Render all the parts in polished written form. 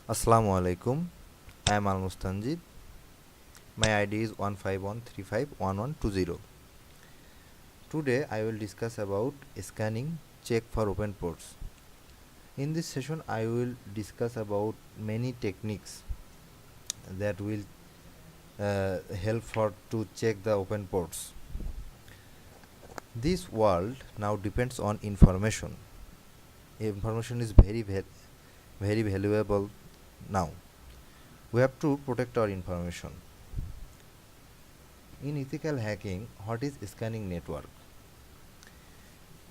Assalamu alaikum. I am Al Mustanjid. My ID is 151351120. Today I will discuss about scanning check for open ports. In this session I will discuss about many techniques that will help for to check the open ports. This world now depends on information. Information is very valuable now. We have to protect our information. In ethical hacking, what is scanning network?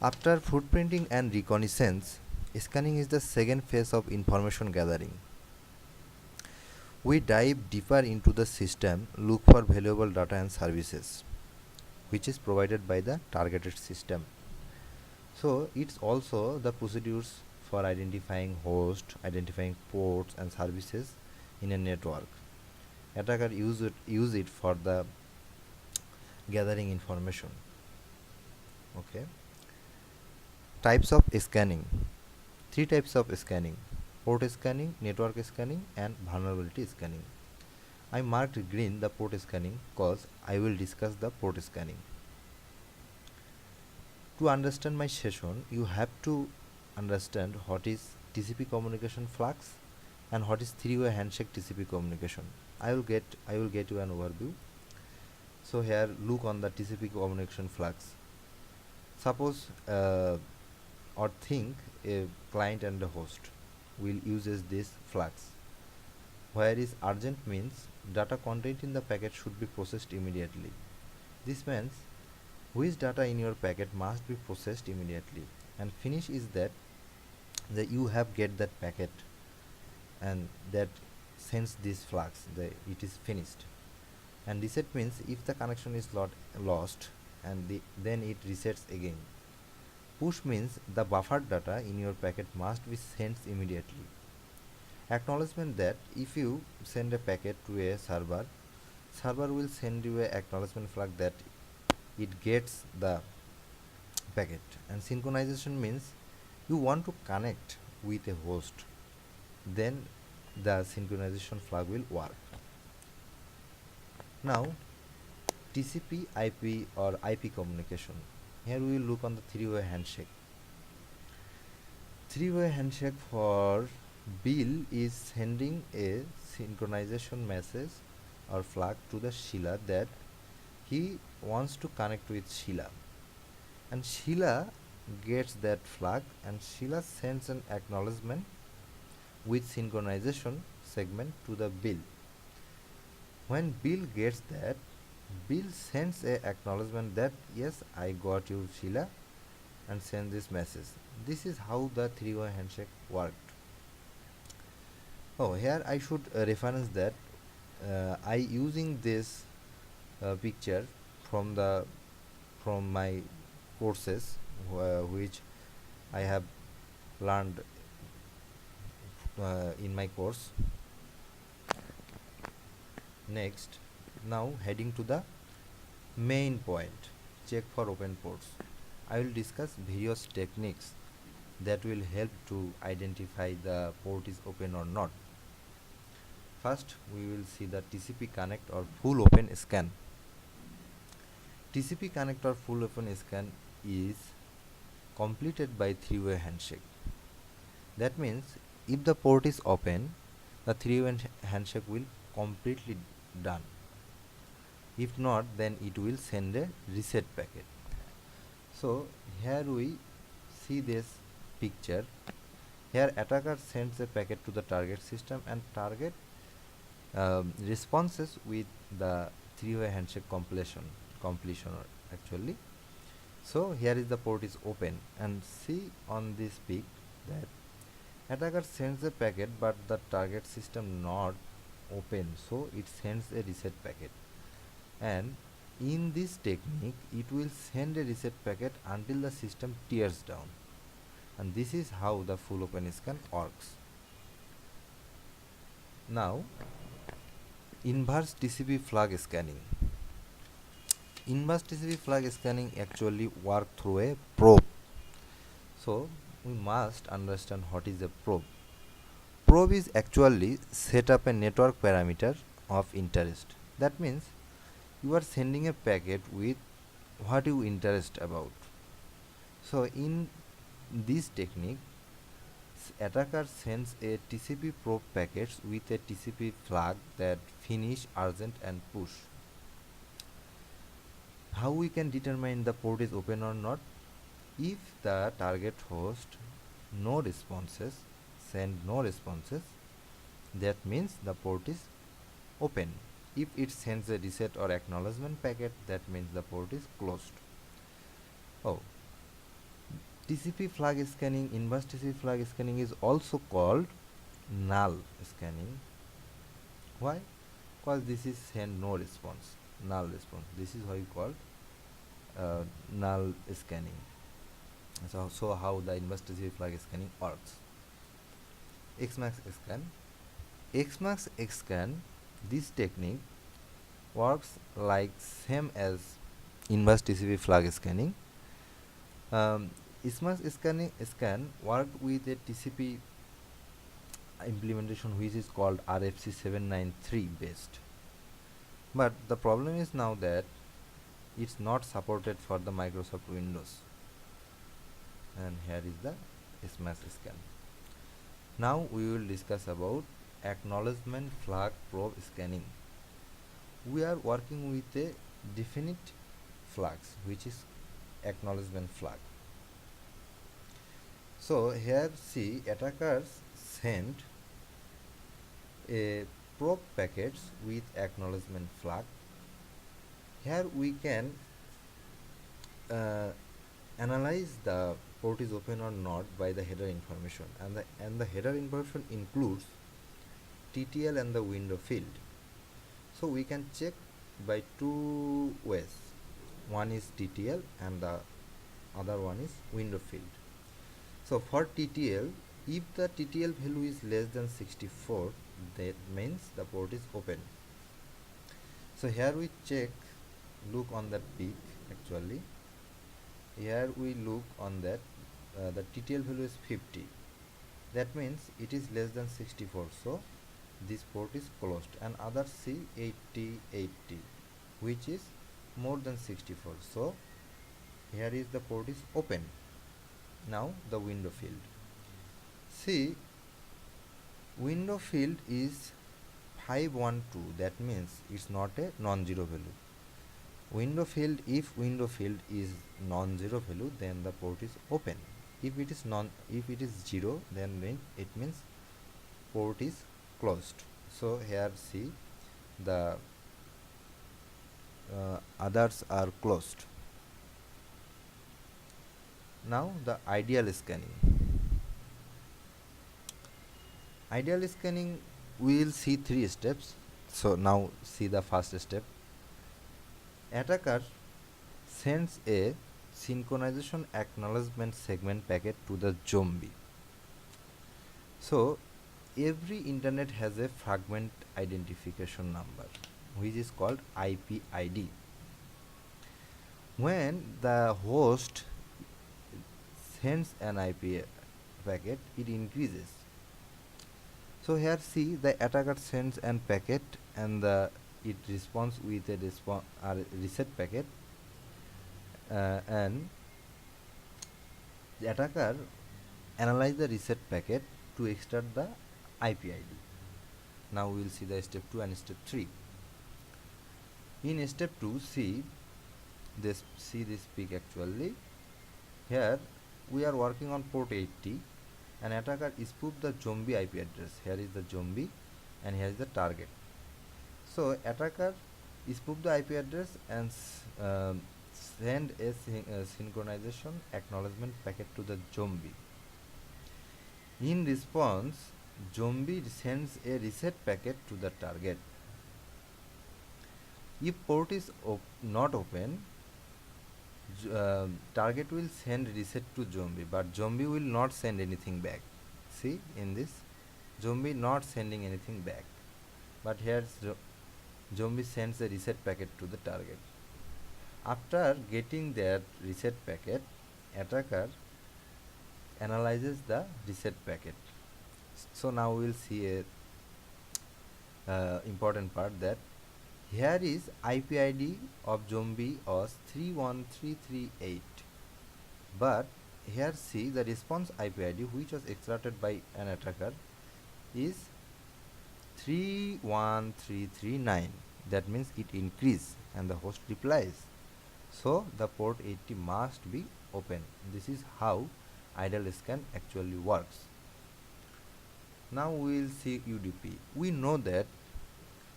After footprinting and reconnaissance, scanning is the second phase of information gathering. We dive deeper into the system, look for valuable data and services, which is provided by the targeted system. So it's also the procedures for identifying hosts, identifying ports and services in a network. Attacker use it for the gathering information. Okay. Types of scanning. Three types of scanning: port scanning, network scanning, and vulnerability scanning. I marked green the port scanning because I will discuss the port scanning. To understand my session, you have to understand what is TCP communication flux and what is three-way handshake TCP communication. I will get you an overview. So here look on the TCP communication flux. Suppose or think a client and a host will uses this flux, where is urgent means data content in the packet should be processed immediately. This means which data in your packet must be processed immediately, and finish is that you have get that packet and that sends this flux, it is finished. And reset means if the connection is lost and then it resets again. Push means the buffered data in your packet must be sent immediately. Acknowledgement, that if you send a packet to a server will send you a acknowledgement flag that it gets the packet. And synchronization means you want to connect with a host, then the synchronization flag will work. Now TCP IP or IP communication. Here we will look on the three-way handshake. Three-way handshake for Bill is sending a synchronization message or flag to the Sheila that he wants to connect with Sheila, and Sheila gets that flag and Sheila sends an acknowledgement with synchronization segment to the Bill. When Bill gets that, Bill sends a acknowledgement that yes, I got you Sheila, and send this message. This is how the three-way handshake worked. Oh, here I should reference that I using this picture from my courses which I have learned in my course. Next, now heading to the main point, check for open ports. I will discuss various techniques that will help to identify the port is open or not. First, we will see the TCP connect or full open scan. TCP connect or full open scan is completed by three-way handshake. That means if the port is open, the three-way handshake will completely done. If not, then it will send a reset packet. So here we see this picture. Here attacker sends a packet to the target system and target responses with the three-way handshake completion actually. So here is the port is open, and see on this pic that attacker sends a packet but the target system not open, so it sends a reset packet. And in this technique it will send a reset packet until the system tears down, and this is how the full open scan works. Now inverse TCP flag scanning. Inverse TCP flag scanning actually work through a probe. So we must understand what is a probe. Probe is actually set up a network parameter of interest. That means you are sending a packet with what you interest about. So in this technique, attacker sends a TCP probe packets with a TCP flag that finish, urgent and push. How we can determine the port is open or not? If the target host no responses, send no responses, that means the port is open. If it sends a reset or acknowledgement packet, that means the port is closed. Oh, TCP flag scanning, inverse TCP flag scanning is also called null scanning. Why? Because this is send no response, null response. This is why we call null scanning. So how the inverse TCP flag scanning works? Xmax scan. Xmax scan, this technique works like same as inverse TCP flag scanning. Xmax scan worked with a TCP implementation which is called RFC 793 based. But the problem is now that it's not supported for the Microsoft Windows. And here is the Xmax scan. Now we will discuss about acknowledgement flag probe scanning. We are working with a definite flags which is acknowledgement flag. So here see attackers send a probe packets with acknowledgement flag. Here we can analyze the port is open or not by the header information, and the header information includes TTL and the window field. So we can check by two ways. One is TTL and the other one is window field. So for TTL, if the TTL value is less than 64, that means the port is open. So here we check, look on that peak actually. Here we look on that the TTL value is 50. That means it is less than 64. So this port is closed, and other C 80 which is more than 64. So here is the port is open. Now the window field. See, window field is 512. That means it's not a non-zero value. Window field, if window field is non-zero value, then the port is open. If it is zero, then it means port is closed. So here see the others are closed. Now the ideal scanning. Ideal scanning, we will see 3 steps. So now see the first step. Attacker sends a synchronization acknowledgement segment packet to the zombie. So every internet has a fragment identification number which is called IP ID. When the host sends an IP packet, it increases. So here see the attacker sends an packet and it responds with a reset packet, and the attacker analyze the reset packet to extract the IP ID. Now we will see the step 2 and step 3. In step 2, see this peak actually. Here we are working on port 80, and attacker spoof the zombie IP address. Here is the zombie and here is the target. So attacker spoof the IP address and send a synchronization acknowledgement packet to the zombie. In response, zombie sends a reset packet to the target. If port is not open, target will send reset to zombie, but zombie will not send anything back. See, in this, zombie not sending anything back, but here zombie sends a reset packet to the target. After getting their reset packet, attacker analyzes the reset packet. So now we will see a important part, that here is IP ID of zombie was 31338, but here see the response IP ID which was extracted by an attacker is 31339. That means it increase and the host replies, so the port 80 must be open. This is how idle scan actually works. Now we will see UDP. We know that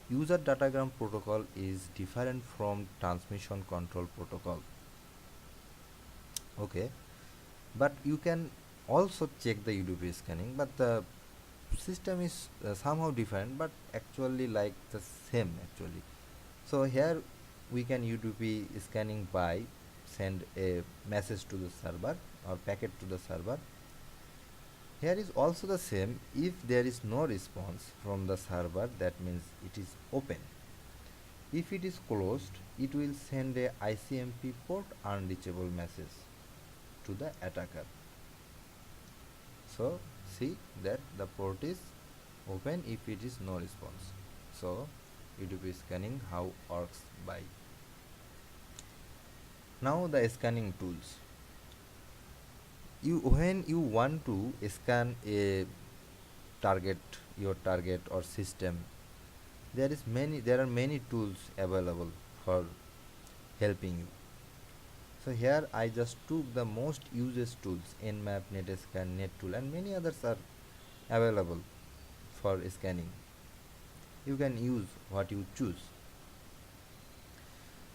user datagram protocol is different from transmission control protocol. Okay, but you can also check the UDP scanning, but the system is somehow different, but actually like the same actually. So here we can UDP scanning by send a message to the server or packet to the server. Here is also the same. If there is no response from the server, that means it is open. If it is closed, it will send a ICMP port unreachable message to the attacker. So see that the port is open if it is no response. So UDP scanning how works by. Now the scanning tools. When you want to scan a target, your target or system, there are many tools available for helping you. So here I just took the most used tools, Nmap, Netscan, NetTool, and many others are available for scanning. You can use what you choose.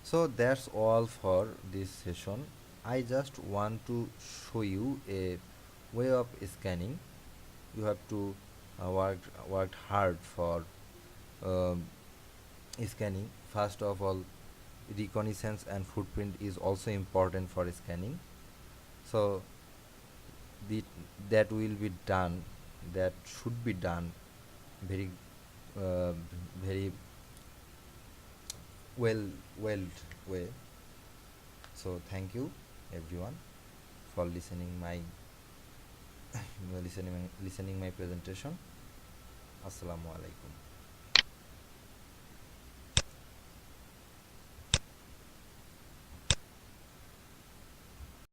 So that's all for this session. I just want to show you a way of scanning. You have to work hard for um, scanning. First of all, reconnaissance and footprint is also important for scanning. So the that will be done. That should be done very uh, very well way. So thank you everyone for listening my listening my presentation. Assalamu alaikum.